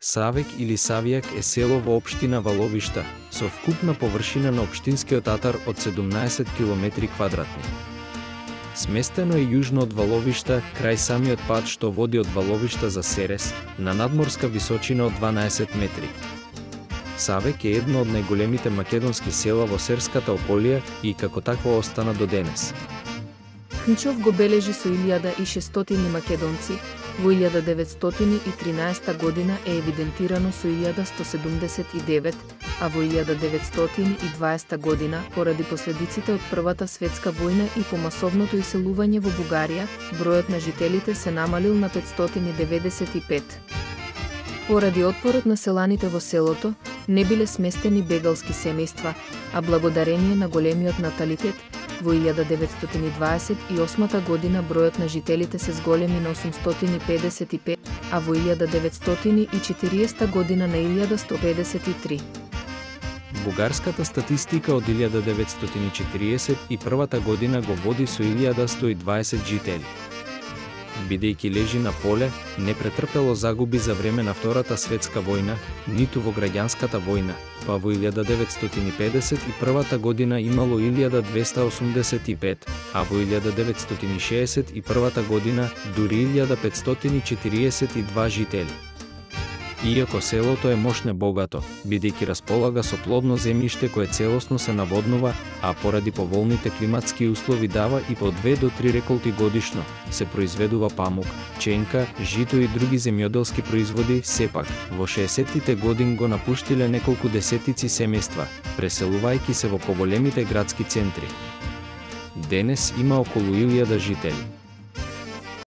Савек или Савијак е село во општина Валовишта, со вкупна површина на општинскиот атар од 17 km². Сместено е јужно од Валовишта, крај самиот пат што води од Валовишта за Серес, на надморска височина од 12 метри. Савек е едно од најголемите македонски села во серската околија и како такво остана до денес. Хнчов го бележи со 1600 македонци, во 1913 година е евидентирано со 1179, а во 1920 година, поради последиците од Првата светска војна и по масовното иселување во Бугарија, бројот на жителите се намалил на 595. Поради отпорот на селаните во селото, не биле сместени бегалски семејства, а благодарение на големиот наталитет, во 1928 година бројот на жителите се зголеми на 855, а во 1940 година на 1153. Бугарската статистика од 1941 година го води со 1120 жители. Бидејќи лежи на поле, не претрпело загуби за време на Втората светска војна, ниту во граѓанската војна, па во 1951 година имало 1285, а во 1961 година дури 1542 жители. Иако селото е мощне богато, бидејќи располага со плодно земјиште кое целосно се наводнува, а поради поволните климатски услови дава и по 2 до 3 реколти годишно, се произведува памук, ченка, жито и други земјоделски производи, сепак, во 60-тите години го напуштиле неколку десетици семејства, преселувајќи се во поголемите градски центри. Денес има околу 1000 жители.